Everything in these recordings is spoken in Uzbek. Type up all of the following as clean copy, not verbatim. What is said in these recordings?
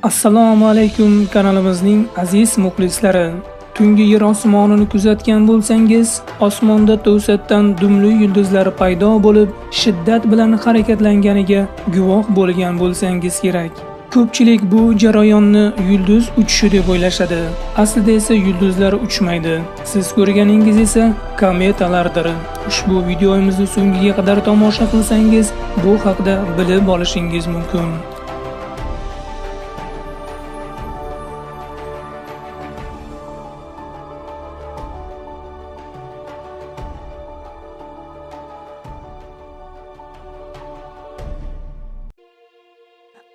Assalomu alaykum kanalimizning aziz muxlislari. Tungi yer osmonini kuzatgan bo'lsangiz, osmonda to'satdan dumli yulduzlar paydo bo'lib, shiddat bilan harakatlanganiga guvoh bo'lgan bo'lsangiz kerak. Ko'pchilik bu jarayonni yulduz uchishi deb o'ylashadi. Aslida esa yulduzlar uchmaydi. Siz ko'rganingiz esa kometalardir. Ushbu videomizni so'ngiga qadar tomosha qilsangiz, bu haqda bilib olishingiz mumkin.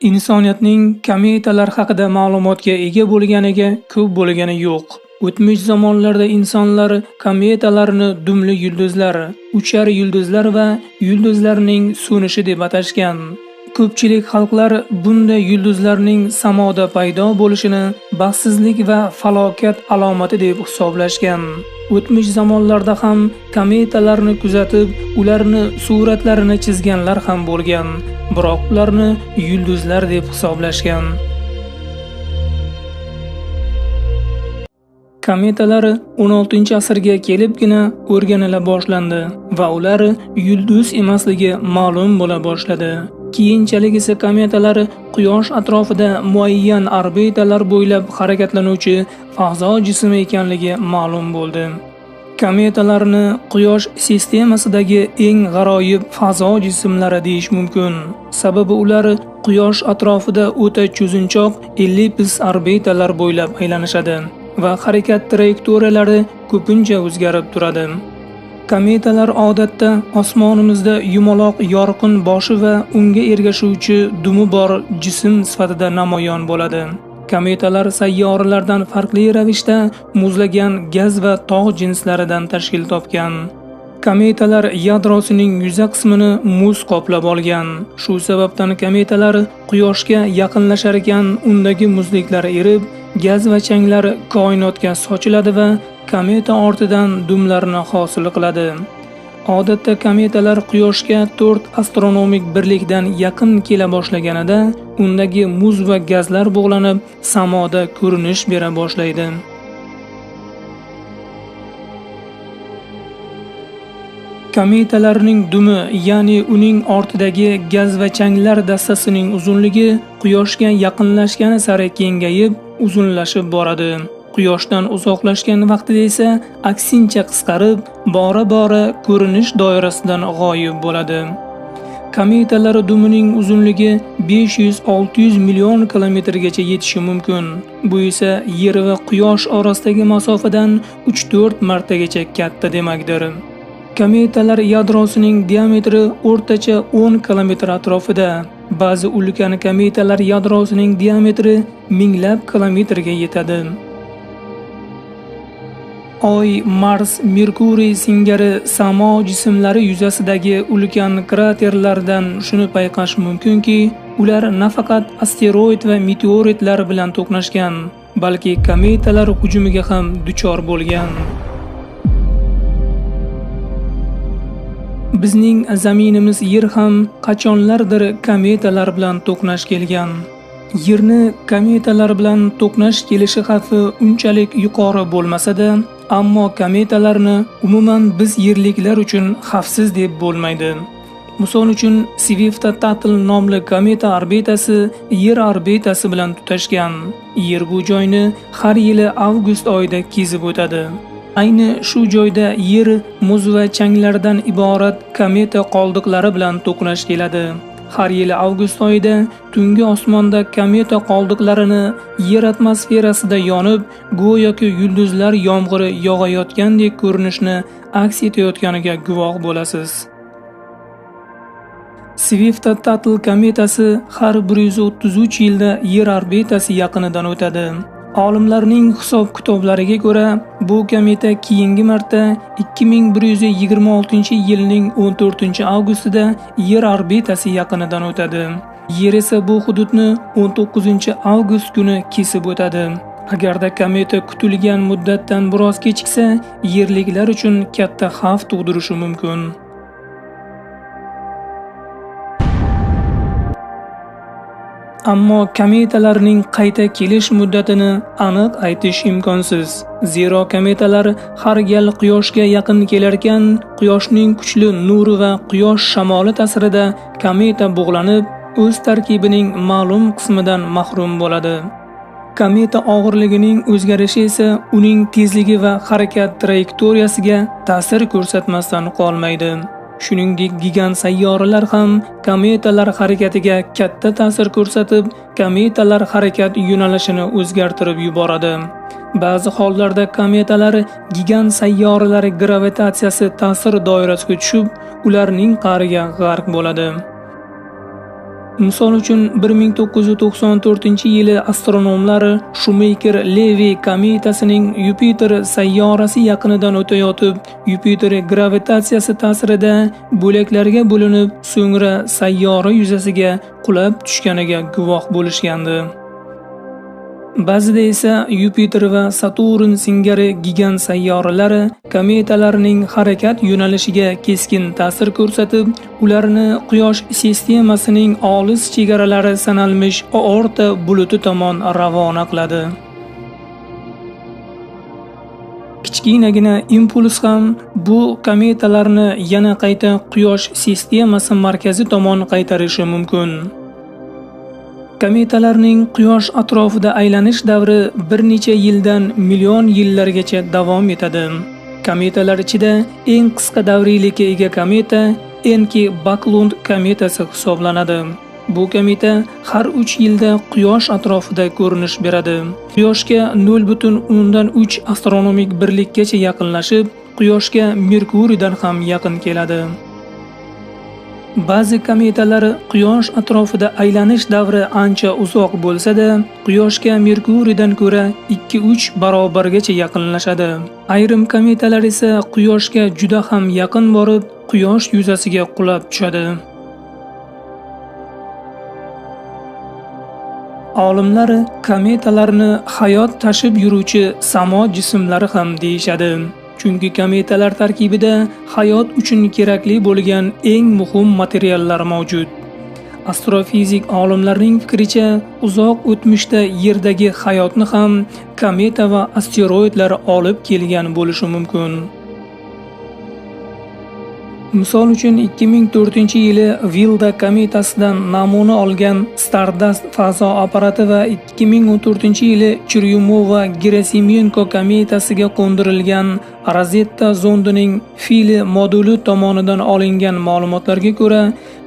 Insoniyatning kometalar haqida ma'lumotga ega bo'lganiga ko'p bo'lgani yo'q. O'tmish zamonlarda insonlar kometalarni dumli yulduzlar, uchar yulduzlar va yulduzlarning so'nishi deb atashgan. Ko'pchilik xalqlar bunday yulduzlarning samoda paydo bo'lishini baxtsizlik va falokat alomati deb hisoblashgan. O'tmish zamonlarda ham kometalarni kuzatib, ularni suratlarini chizganlar ham bo'lgan, biroq ularni yulduzlar deb hisoblashgan. Kometalar 16-asrga kelibgina o'rganila boshlandi va ular yulduz emasligi ma'lum bo'la boshladi. Keyinchalik esa kometalar Quyosh atrofida muayyan orbitalar bo'ylab harakatlanuvchi fazo jismi ekanligi ma'lum bo'ldi. Kometalarni Quyosh sistemasidagi eng g'aroyib fazo jismlari deyish mumkin. Sababi ular Quyosh atrofida o'ta cho'zinchoq elliptis orbitalar bo'ylab aylanishadi va harakat trayektoriyalari ko'pincha o'zgarib turadi. Kometalar odatda osmonimizda yumaloq yorqin boshi va unga ergashuvchi dumi bor jism sifatida namoyon bo'ladi. Kometalar sayyoralardan farqli ravishda muzlagan gaz va tog' jinslaridan tashkil topgan. Kometalar yadrosining yuza qismini muz qoplab olgan. Shu sababdan kometalar Quyoshga yaqinlashar ekan, undagi muzliklar erib, gaz va changlar koinotga sochiladi va kometa ortidan dumlarni hosil qiladi. Odatda kometalar Quyoshga 4 astronomik birlikdan yaqin kela boshlaganida, undagi muz va gazlar bug'lanib, samoda ko'rinish bera boshlaydi. Kometalarning dumi, ya'ni uning ortidagi gaz va changlar dastasining uzunligi Quyoshga yaqinlashgani sari kengayib, uzunlashib boradi. Quyoshdan uzoqlashgan vaqtida esa aksincha qisqarib, bora-bora ko'rinish doirasidan g'oyib bo'ladi. Kometalar dumining uzunligi 500-600 million kilometrgacha yetishi mumkin. Bu esa Yer va Quyosh orasidagi masofadan 3-4 martagacha katta demakdir. Kometalar yadrosining diametri o'rtacha 10 kilometr atrofida. Ba'zi ulkan kometalar yadrosining diametri minglab kilometrga yetadi. Oy, Mars, Merkuriy singari samo jismlari yuzasidagi ulkan kraterlardan shuni payqash mumkinki, ular nafaqat asteroid va meteoritlar bilan to'qnashgan, balki kometalar hujumiga ham duchor bo'lgan. Bizning zaminimiz Yer ham qachonlardir kometalar bilan to'qnash kelgan. Yerni kometalar bilan to'qnash kelishi xavfi unchalik yuqori bo'lmasa-da, ammo kometalarni umuman biz yerliklar uchun xavfsiz deb bo'lmaydi. Misol uchun, Swift-Tuttle nomli kometa orbitasi Yer orbitasi bilan tutashgan. Yer bu joyni har yili avgust oyida kezib o'tadi. Ayni shu joyda Yer muz va changlardan iborat kometa qoldiqlari bilan to'qnash keladi. Har yili avgust oyida tungi osmonda kometa qoldiqlarini Yer atmosferasida yonib, go'yoki yulduzlar yomg'iri yog'ayotgandek ko'rinishni aks etayotganiga guvoh bo'lasiz. Swift-Tuttle kometasi har 133 yilda Yer orbitasi yaqinidan o'tadi. Olimlarning hisob-kitoblariga ko'ra, bu kometa keyingi marta 2126-yilning 14-avgustida Yer orbitasi yaqinidan o'tadi. Yer esa bu hududni 19-avgust kuni kesib o'tadi. Agarda kometa kutilgan muddatdan biroz kechiksa, yerliklar uchun katta xavf tug'dirishi mumkin. Ammo kometalarning qayta kelish muddatini aniq aytish imkonsiz. Zero kometalar har gal Quyoshga yaqin kelarkan, Quyoshning kuchli nuri va Quyosh shamoli ta'sirida kometa bug'lanib, o'z tarkibining ma'lum qismidan mahrum bo'ladi. Kometa og'irligining o'zgarishi esa uning tezligi va harakat trayektoriyasiga ta'sir ko'rsatmasdan qolmaydi. Shuningdek, gigant sayyoralar ham kometalar harakatiga katta ta'sir ko'rsatib, kometalar harakat yo'nalishini o'zgartirib yuboradi. Ba'zi hollarda kometalar gigant sayyoralar gravitatsiyasi ta'sir doirasiga tushib, ularning qa'riga g'arq bo'ladi. Misol uchun 1994-yili astronomlar Shoemaker-Levy kometasining Yupiter sayyorasi yaqinidan o'tayotib, Yupiter gravitatsiyasi ta'sirida bo'laklarga bo'linib, so'ngra sayyora yuzasiga qulab tushganiga guvoh bo'lishgandi. Ba'zida esa Yupiter va Saturn singari gigant sayyoralar kometalarning harakat yo'nalishiga keskin ta'sir ko'rsatib, ularni Quyosh sistemasining olis chegaralari sanalmish aorta buluti tomon ravona qiladi. Kichkinagina impuls ham bu kometalarni yana qayta Quyosh sistemasi markazi tomon qaytarishi mumkin. Kometalarning Quyosh atrofida aylanish davri bir necha yildan million yillargacha davom etadi. Kometalar ichida eng qisqa davriylikka ega kometa Enki Backlund kometasi hisoblanadi. Bu kometa har 3 yilda Quyosh atrofida ko'rinish beradi. Quyoshga 0.3 astronomik birlikgacha yaqinlashib, Quyoshga Merkuriyadan ham yaqin keladi. Ba'zi kometalar Quyosh atrofida aylanish davri ancha uzoq bo'lsa-da, Quyoshga Merkuriyadan ko'ra 2-3 barobargacha yaqinlashadi. Ayrim kometalar esa Quyoshga juda ham yaqin borib, Quyosh yuzasiga qulab tushadi. Olimlar kometalarni hayot tashib yuruvchi samo jismlari ham deyishadi. Chunki kometalar tarkibida hayot uchun kerakli bo'lgan eng muhim materiallar mavjud. Astrofizik olimlarning fikricha, uzoq o'tmishda Yerdagi hayotni ham kometa va asteroidlar olib kelgan bo'lishi mumkin. Misol uchun 2004-yili Vilda kometasidan namuna olgan Stardust fazo apparati va 2014-yili Churyumova-Gerasimenko kometasiga qo'ndirilgan Rosetta zondining Philae moduli tomonidan olingan ma'lumotlarga ko'ra,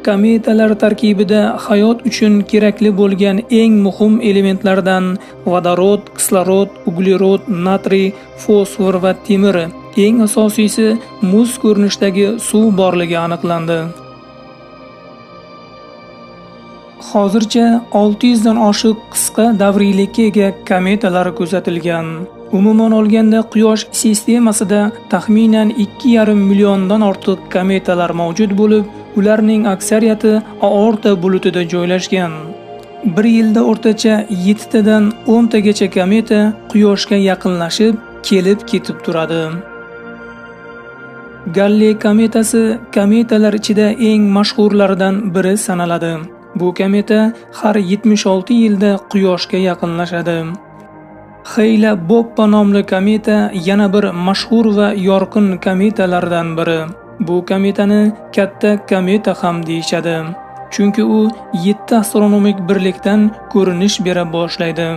kometalar tarkibida hayot uchun kerakli bo'lgan eng muhim elementlardan vodorod, kislorod, uglerod, natriy, fosfor va temir, eng asosiysi muz ko'rinishidagi suv borligi aniqlandi. Hozircha 600 dan oshiq qisqa davriylikka ega kometalar kuzatilgan. Umuman olganda Quyosh sistemasida taxminan 2,5 milliondan ortiq kometalar mavjud bo'lib, ularning aksariyati aorta bulutida joylashgan. Bir yilda o'rtacha 7 tadan 10 tagacha kometa Quyoshga yaqinlashib, kelib ketib turadi. Galley kometasi kometalar ichida eng mashhurlaridan biri sanaladi. Bu kometa har 76 yilda Quyoshga yaqinlashadi. Hale-Bopp nomli kometa yana bir mashhur va yorqin kometalardan biri. Bu kometani katta kometa ham deyishadi. Chunki u 7 astronomik birlikdan ko'rinish bera boshlaydi.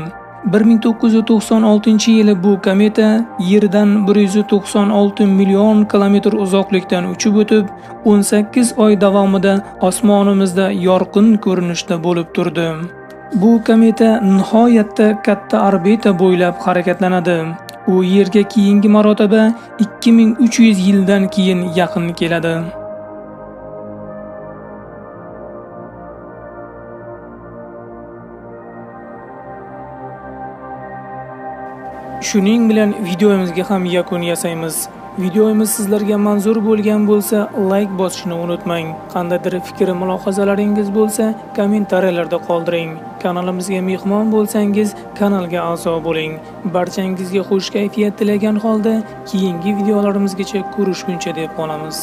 1996-yili bu kometa Yerdan 196 million kilometr uzoqlikdan uchib o'tib, 18 oy davomida osmonimizda yorqin ko'rinishda bo'lib turdi. Bu kometa nihoyatda katta orbita bo'ylab harakatlanadi. U Yerga keyingi marotaba 2300 yildan keyin yaqin keladi. Shuning bilan videomizga ham yakun yasaymiz. Videomiz sizlarga manzur bo'lgan bo'lsa, like bosishni unutmang. Qandaydir fikr, mulohazalaringiz bo'lsa, kommentariyalarda qoldiring. Kanalimizga mehmon bo'lsangiz, kanalga a'zo bo'ling. Barchangizga xush kayfiyat tilagan holda, keyingi videolarimizgacha ko'rishguncha deb qolamiz.